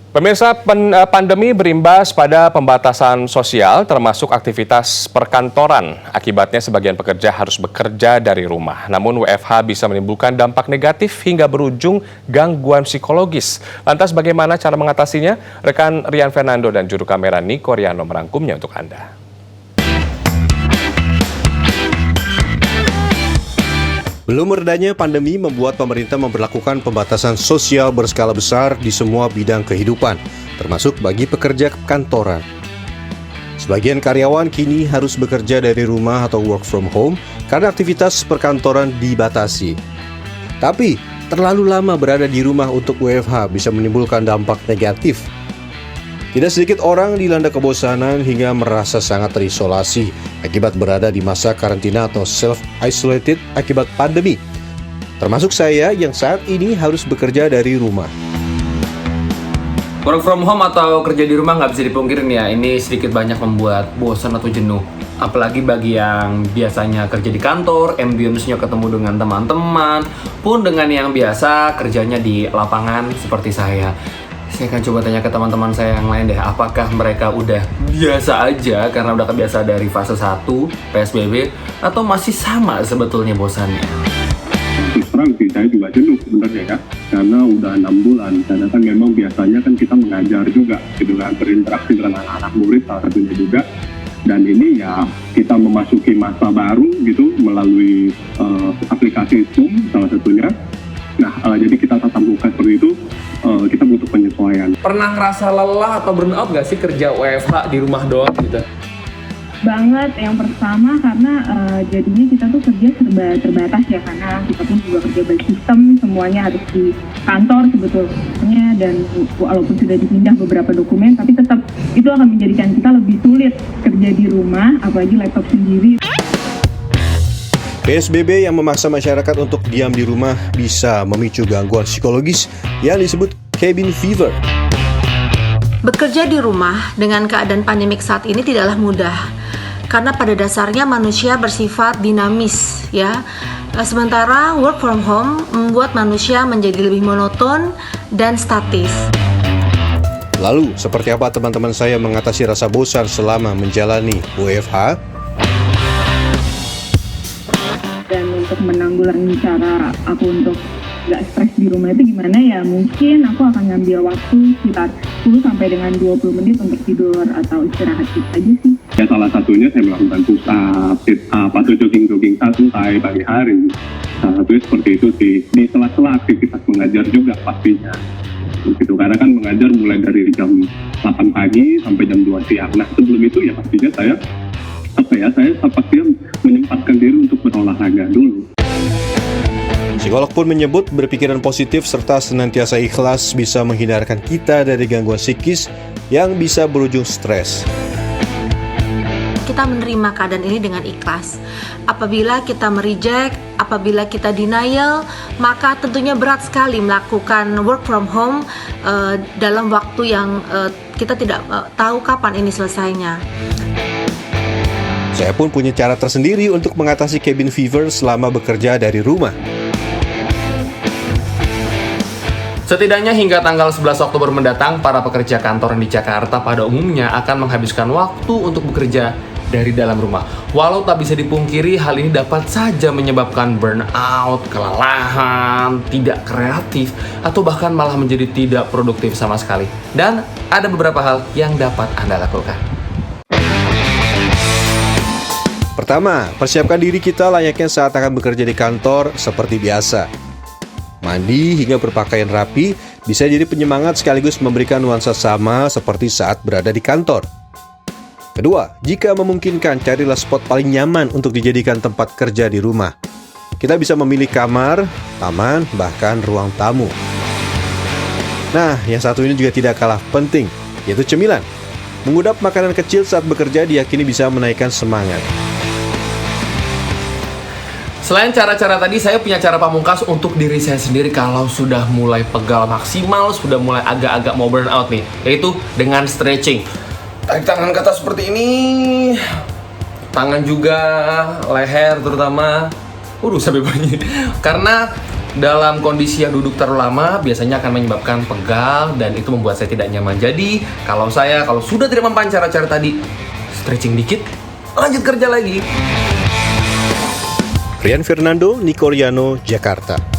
Pemirsa, pandemi berimbas pada pembatasan sosial termasuk aktivitas perkantoran. Akibatnya sebagian pekerja harus bekerja dari rumah. Namun WFH bisa menimbulkan dampak negatif hingga berujung gangguan psikologis. Lantas bagaimana cara mengatasinya? Rekan Rian Fernando dan juru kamera Niko Riano merangkumnya untuk Anda. Belum meredanya pandemi membuat pemerintah memberlakukan pembatasan sosial berskala besar di semua bidang kehidupan, termasuk bagi pekerja kantoran. Sebagian karyawan kini harus bekerja dari rumah atau work from home karena aktivitas perkantoran dibatasi. Tapi, terlalu lama berada di rumah untuk WFH bisa menimbulkan dampak negatif. Tidak sedikit orang dilanda kebosanan hingga merasa sangat terisolasi akibat berada di masa karantina atau self-isolated akibat pandemi. Termasuk saya yang saat ini harus bekerja dari rumah. Work from home atau kerja di rumah nggak bisa dipungkirin ya, ini sedikit banyak membuat bosan atau jenuh. Apalagi bagi yang biasanya kerja di kantor, ambience-nya ketemu dengan teman-teman, pun dengan yang biasa kerjanya di lapangan seperti saya. Saya akan coba tanya ke teman-teman saya yang lain deh, apakah mereka udah biasa aja karena udah kebiasa dari fase 1 PSBB atau masih sama sebetulnya bosannya? Terus terang sih, saya juga jenuh sebenarnya ya, karena udah 6 bulan. Karena kan memang biasanya kan kita mengajar juga, gitu kan, berinteraksi dengan anak-anak murid salah satunya juga. Dan ini ya kita memasuki masa baru gitu melalui aplikasi Zoom salah satunya. Nah, jadi kita tatap muka seperti itu, kita butuh penyesuaian. Pernah ngerasa lelah atau burnout gak sih kerja WFH di rumah doang gitu? Banget. Yang pertama karena jadinya kita tuh kerja serba terbatas ya, karena kita pun juga kerja by sistem, semuanya harus di kantor sebetulnya, dan walaupun sudah dipindah beberapa dokumen tapi tetap itu akan menjadikan kita lebih sulit kerja di rumah, apalagi laptop sendiri. PSBB yang memaksa masyarakat untuk diam di rumah bisa memicu gangguan psikologis yang disebut cabin fever. Bekerja di rumah dengan keadaan pandemik saat ini tidaklah mudah, karena pada dasarnya manusia bersifat dinamis ya. Sementara work from home membuat manusia menjadi lebih monoton dan statis. Lalu, seperti apa teman-teman saya mengatasi rasa bosan selama menjalani WFH? Dan untuk menanggulangi cara aku untuk gak stres di rumah itu gimana ya, mungkin aku akan ngambil waktu sekitar 10 sampai dengan 20 menit untuk tidur atau istirahat aja sih. Ya salah satunya saya melakukan push up, sit up, atau jogging santai pagi hari. Salah satunya seperti itu sih, di sela-sela aktivitas mengajar juga pastinya. Begitu, karena kan mengajar mulai dari jam 8 pagi sampai jam 2 siang. Nah sebelum itu ya pastinya saya pastinya menyempatkan diri untuk berolahraga dulu. Psikolog pun menyebut berpikiran positif serta senantiasa ikhlas bisa menghindarkan kita dari gangguan psikis yang bisa berujung stres. Kita menerima keadaan ini dengan ikhlas. Apabila kita mereject, apabila kita denial, maka tentunya berat sekali melakukan work from home dalam waktu yang kita tidak tahu kapan ini selesainya. Saya pun punya cara tersendiri untuk mengatasi cabin fever selama bekerja dari rumah. Setidaknya hingga tanggal 11 Oktober mendatang, para pekerja kantoran di Jakarta pada umumnya akan menghabiskan waktu untuk bekerja dari dalam rumah. Walau tak bisa dipungkiri, hal ini dapat saja menyebabkan burnout, kelelahan, tidak kreatif, atau bahkan malah menjadi tidak produktif sama sekali. Dan ada beberapa hal yang dapat Anda lakukan. Pertama, persiapkan diri kita layaknya saat akan bekerja di kantor seperti biasa. Mandi hingga berpakaian rapi bisa jadi penyemangat sekaligus memberikan nuansa sama seperti saat berada di kantor. Kedua, jika memungkinkan, carilah spot paling nyaman untuk dijadikan tempat kerja di rumah. Kita bisa memilih kamar, taman, bahkan ruang tamu. Nah, yang satu ini juga tidak kalah penting, yaitu cemilan. Mengudap makanan kecil saat bekerja diyakini bisa menaikkan semangat. Selain cara-cara tadi, saya punya cara pamungkas untuk diri saya sendiri kalau sudah mulai pegal maksimal, sudah mulai agak-agak mau burn out nih, yaitu dengan stretching. Tarik tangan ke atas seperti ini, tangan juga, leher terutama. Sampai bunyi. Karena dalam kondisi yang duduk terlalu lama biasanya akan menyebabkan pegal dan itu membuat saya tidak nyaman. Jadi, kalau sudah tidak mempan cara-cara tadi, stretching dikit, lanjut kerja lagi. Rian Fernando, Niko Riano, Jakarta.